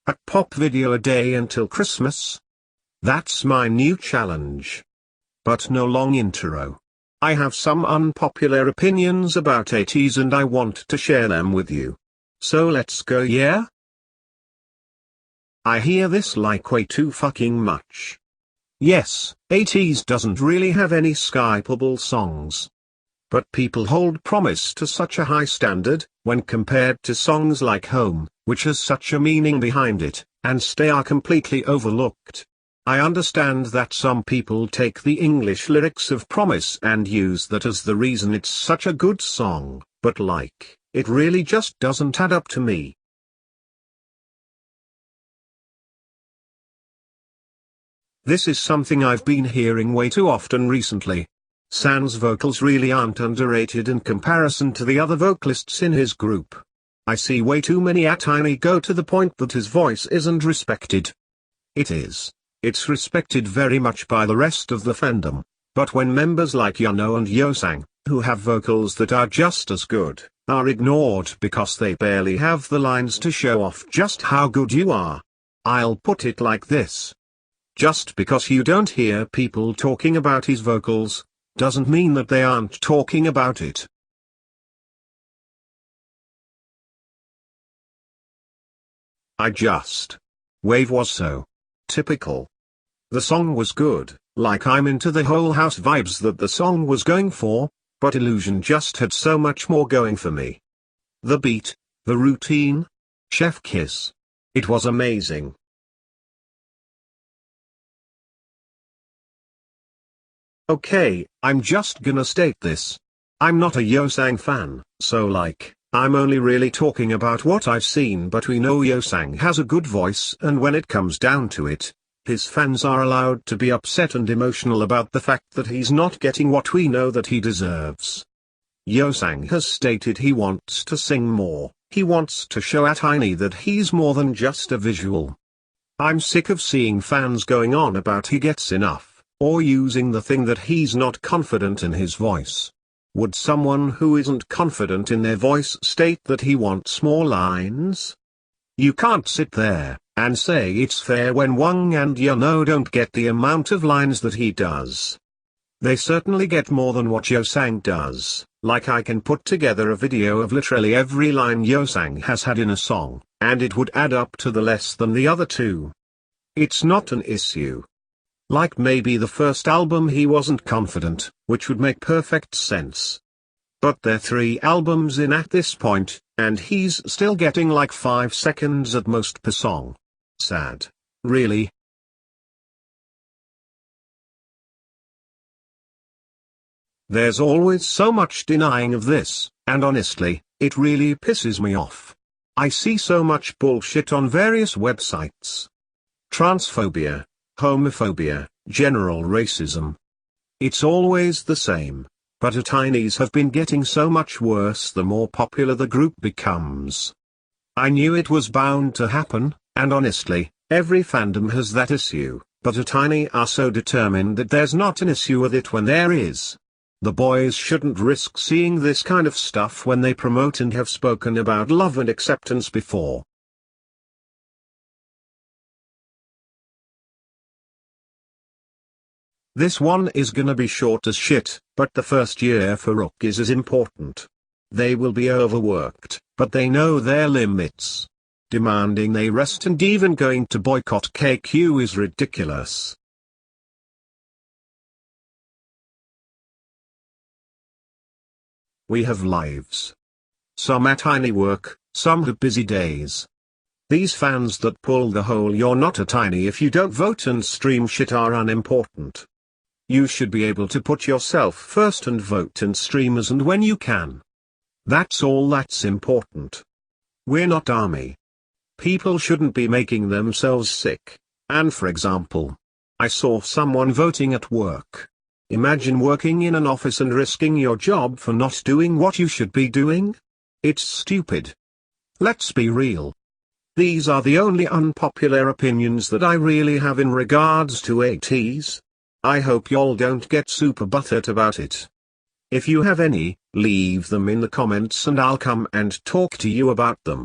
A pop video a day until Christmas? That's my new challenge. But no long intro. I have some unpopular opinions about ateez and I want to share them with you. So let's go, yeah? I hear this like way too fucking much. Yes, ateez doesn't really have any skippable songs. But people hold promise to such a high standard, when compared to songs like Home, which has such a meaning behind it, and Stay are completely overlooked. I understand that some people take the English lyrics of Promise and use that as the reason it's such a good song, but it really just doesn't add up to me. This is something I've been hearing way too often recently. San's vocals really aren't underrated in comparison to the other vocalists in his group. I see way too many atiny go to the point that his voice isn't respected. It is. It's respected very much by the rest of the fandom, but when members like Yano and Yosung, who have vocals that are just as good, are ignored because they barely have the lines to show off just how good you are. I'll put it like this. Just because you don't hear people talking about his vocals, doesn't mean that they aren't talking about it. Wave was so typical. The song was good, like I'm into the whole house vibes that the song was going for, but Illusion just had so much more going for me. The beat, the routine, chef kiss. It was amazing. Okay, I'm just gonna state this. I'm not a Yosung fan, so I'm only really talking about what I've seen, but we know Yosung has a good voice, and when it comes down to it, his fans are allowed to be upset and emotional about the fact that he's not getting what we know that he deserves. Yosung has stated he wants to sing more, he wants to show atiny that he's more than just a visual. I'm sick of seeing fans going on about he gets enough, or using the thing that he's not confident in his voice. Would someone who isn't confident in their voice state that he wants more lines? You can't sit there and say it's fair when Wang and Yano don't get the amount of lines that he does. They certainly get more than what Yosung does, I can put together a video of literally every line Yosung has had in a song, and it would add up to the less than the other two. It's not an issue. Maybe the first album he wasn't confident, which would make perfect sense. But they're 3 albums in at this point, and he's still getting 5 seconds at most per song. Sad. Really? There's always so much denying of this, and honestly, it really pisses me off. I see so much bullshit on various websites. Transphobia, homophobia, general racism. It's always the same, but atinees have been getting so much worse the more popular the group becomes. I knew it was bound to happen, and honestly, every fandom has that issue, but atiny are so determined that there's not an issue with it when there is. The boys shouldn't risk seeing this kind of stuff when they promote and have spoken about love and acceptance before. This one is gonna be short as shit, but the first year for Rook is as important. They will be overworked, but they know their limits. Demanding they rest and even going to boycott KQ is ridiculous. We have lives. Some atiny work, some have busy days. These fans that pull the whole "you're not atiny if you don't vote and stream" shit are unimportant. You should be able to put yourself first and vote and stream as and when you can. That's all that's important. We're not army. People shouldn't be making themselves sick, and for example, I saw someone voting at work. Imagine working in an office and risking your job for not doing what you should be doing? It's stupid. Let's be real. These are the only unpopular opinions that I really have in regards to ateez. I hope y'all don't get super butthurt about it. If you have any, leave them in the comments and I'll come and talk to you about them.